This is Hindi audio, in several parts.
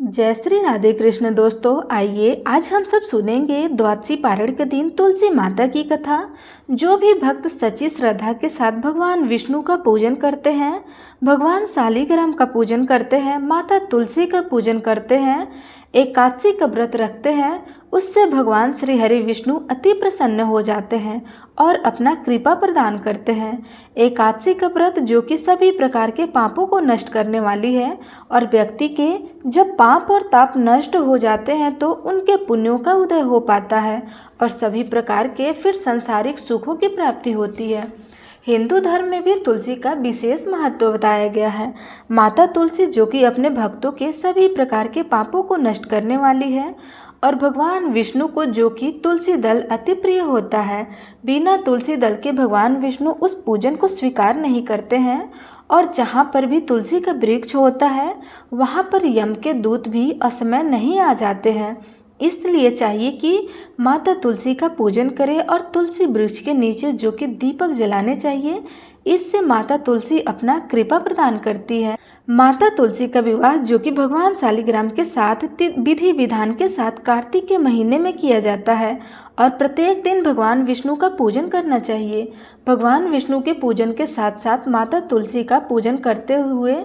जय श्री राधे कृष्ण। दोस्तों आइए आज हम सब सुनेंगे द्वादशी पारण के दिन तुलसी माता की कथा। जो भी भक्त सच्ची श्रद्धा के साथ भगवान विष्णु का पूजन करते हैं, भगवान शालिग्राम का पूजन करते हैं, माता तुलसी का पूजन करते हैं, एकादशी का व्रत रखते हैं, उससे भगवान श्री हरि विष्णु अति प्रसन्न हो जाते हैं और अपना कृपा प्रदान करते हैं। एकादशी का व्रत जो कि सभी प्रकार के पापों को नष्ट करने वाली है और व्यक्ति के जब पाप और ताप नष्ट हो जाते हैं तो उनके पुण्यों का उदय हो पाता है और सभी प्रकार के फिर सांसारिक सुखों की प्राप्ति होती है। हिंदू धर्म में भी तुलसी का विशेष महत्व बताया गया है। माता तुलसी जो कि अपने भक्तों के सभी प्रकार के पापों को नष्ट करने वाली है और भगवान विष्णु को जो कि तुलसी दल अति प्रिय होता है, बिना तुलसी दल के भगवान विष्णु उस पूजन को स्वीकार नहीं करते हैं और जहाँ पर भी तुलसी का वृक्ष होता है वहाँ पर यम के दूत भी असमय नहीं आ जाते हैं। इसलिए चाहिए कि माता तुलसी का पूजन करें और तुलसी वृक्ष के नीचे जो कि दीपक जलाने चाहिए। इससे माता तुलसी अपना कृपा प्रदान करती है। माता तुलसी का विवाह जो कि भगवान शालिग्राम के साथ विधि विधान के साथ कार्तिक के महीने में किया जाता है और प्रत्येक दिन भगवान विष्णु का पूजन करना चाहिए। भगवान विष्णु के पूजन के साथ साथ माता तुलसी का पूजन करते हुए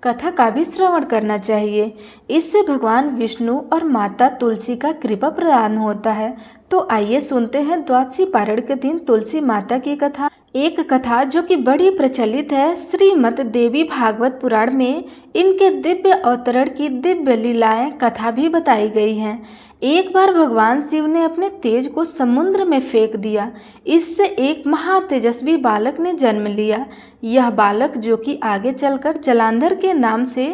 कथा का भी श्रवण करना चाहिए। इससे भगवान विष्णु और माता तुलसी का कृपा प्रदान होता है। तो आइए सुनते हैं द्वादशी पारण के दिन तुलसी माता की कथा। एक कथा जो कि बड़ी प्रचलित है, श्रीमद् देवी भागवत पुराण में इनके दिव्य अवतरण की दिव्य लीलाएं कथा भी बताई गई हैं। एक बार भगवान शिव ने अपने तेज को समुद्र में फेंक दिया। इससे एक महातेजस्वी बालक ने जन्म लिया। यह बालक जो कि आगे चलकर जलांधर के नाम से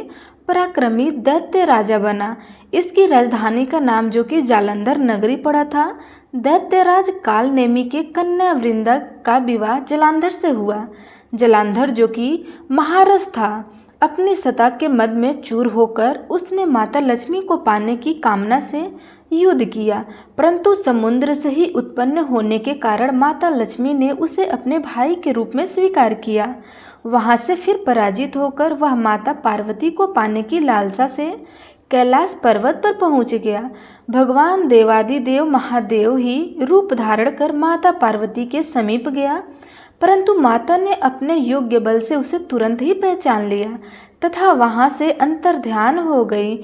पराक्रमी दैत्य राजा बना। इसकी राजधानी का नाम जो कि जालंधर नगरी पड़ा था। दैत्यराज काल नेमी के कन्या वृंदा का विवाह जलांधर से हुआ। जलांधर जो कि महारस था, अपनी सत्ता के मद में चूर होकर उसने माता लक्ष्मी को पाने की कामना से युद्ध किया, परंतु समुद्र से ही उत्पन्न होने के कारण माता लक्ष्मी ने उसे अपने भाई के रूप में स्वीकार किया। वहां से फिर पराजित होकर वह माता पार्वती को पाने की लालसा से कैलाश पर्वत पर पहुंच गया। भगवान देवादिदेव महादेव ही रूप धारण कर माता पार्वती के समीप गया, परंतु माता ने अपने योग्य बल से उसे तुरंत ही पहचान लिया तथा वहां से अंतर्ध्यान हो गई।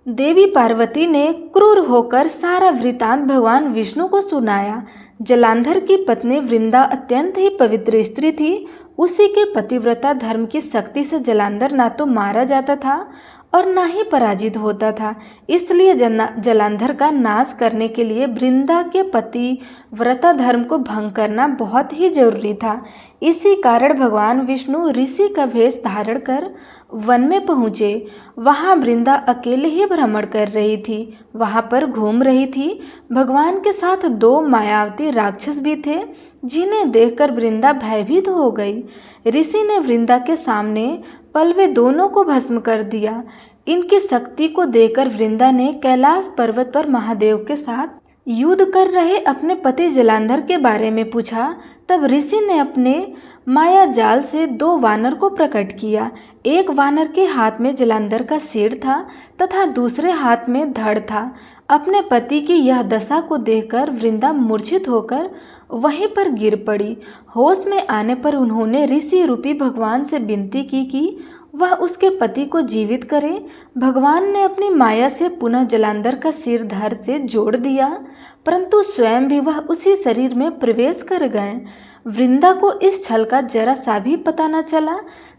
देवी पार्वती ने क्रूर होकर सारा वृतांत भगवान विष्णु को सुनाया। जलांधर की पत्नी वृंदा अत्यंत ही पवित्र स्त्री थी। उसी के पतिव्रता धर्म की शक्ति से जलांधर ना तो मारा जाता था और ना ही पराजित होता था। इसलिए जलांधर का नाश करने के लिए वृंदा के पति व्रता धर्म को भंग करना बहुत ही जरूरी था। इसी कारण भगवान विष्णु ऋषि का वेश धारण कर वन में पहुँचे। वहाँ वृंदा अकेले ही भ्रमण कर रही थी, वहाँ पर घूम रही थी। भगवान के साथ दो मायावती राक्षस भी थे, जिन्हें देखकर वृंदा भयभीत हो गई। ऋषि ने वृंदा के सामने पल वे दोनों को भस्म कर दिया। इनकी शक्ति को देखकर वृंदा ने कैलाश पर्वत पर महादेव के साथ युद्ध कर रहे अपने पति जलांधर के बारे में पूछा। तब ऋषि ने अपने माया जाल से दो वानर को प्रकट किया। एक वानर के हाथ में जलांधर का सिर था तथा दूसरे हाथ में धड़ था। अपने पति की यह दशा को देखकर वृंदा मूर्छित होकर वहीं पर गिर पड़ी। होश में आने पर उन्होंने ऋषि रूपी भगवान से विनती की कि वह उसके पति को जीवित करे। भगवान ने अपनी माया से पुनः जलांधर का सिर धड़ से जोड़ दिया, परंतु स्वयं भी वह उसी शरीर में प्रवेश कर गए। वृंदा को इस छल का जरा सा भी पता न चला।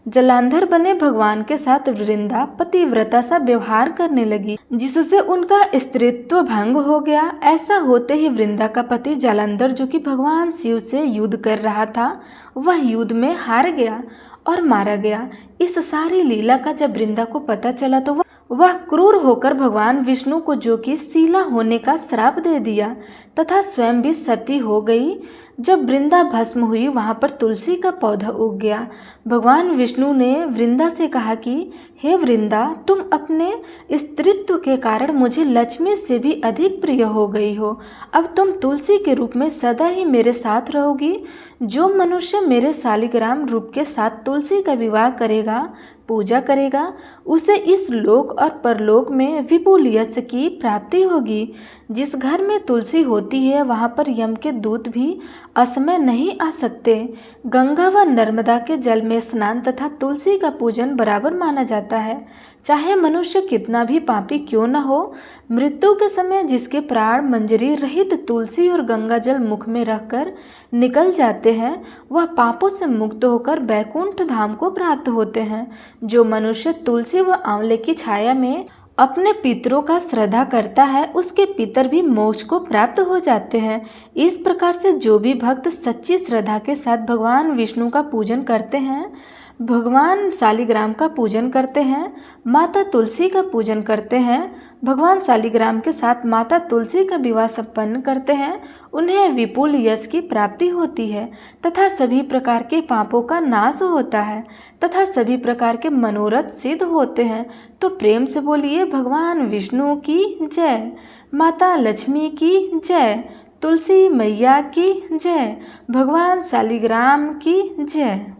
जलांधर बने भगवान के साथ वृंदा पतिव्रता सा व्यवहार करने लगी, जिससे उनका स्त्रीत्व भंग हो गया। ऐसा होते ही वृंदा का पति जालंधर जो कि भगवान शिव से युद्ध कर रहा था, वह युद्ध में हार गया और मारा गया। इस सारी लीला का जब वृंदा को पता चला तो वह क्रूर होकर भगवान विष्णु को जो कि शीला होने का श्राप दे दिया तथा स्वयं भी सती हो गई। जब वृंदा भस्म हुई वहाँ पर तुलसी का पौधा उग गया। भगवान विष्णु ने वृंदा से कहा कि हे वृंदा, तुम अपने स्त्रीत्व के कारण मुझे लक्ष्मी से भी अधिक प्रिय हो गई हो। अब तुम तुलसी के रूप में सदा ही मेरे साथ रहोगी। जो मनुष्य मेरे शालिग्राम रूप के साथ तुलसी का विवाह करेगा पूजा करेगा उसे इस लोक और परलोक में विपुल यश की प्राप्ति होगी। जिस घर में तुलसी होती है वहाँ पर यम के दूत भी असमय नहीं आ सकते। गंगा व नर्मदा के जल में स्नान तथा तुलसी का पूजन बराबर माना जाता है। चाहे मनुष्य कितना भी पापी क्यों न हो, मृत्यु के समय जिसके प्राण मंजरी रहित तुलसी और गंगा जल मुख में रखकर निकल जाते हैं, वह पापों से मुक्त होकर बैकुंठ धाम को प्राप्त होते हैं। जो मनुष्य तुलसी व आंवले की छाया में अपने पितरों का श्रद्धा करता है, उसके पितर भी मोक्ष को प्राप्त हो जाते हैं। इस प्रकार से जो भी भक्त सच्ची श्रद्धा के साथ भगवान विष्णु का पूजन करते हैं, भगवान शालिग्राम का पूजन करते हैं, माता तुलसी का पूजन करते हैं, भगवान शालिग्राम के साथ माता तुलसी का विवाह संपन्न करते हैं, उन्हें विपुल यश की प्राप्ति होती है तथा सभी प्रकार के पापों का नाश होता है तथा सभी प्रकार के मनोरथ सिद्ध होते हैं। तो प्रेम से बोलिए भगवान विष्णु की जय, माता लक्ष्मी की जय, तुलसी मैया की जय, भगवान शालिग्राम की जय।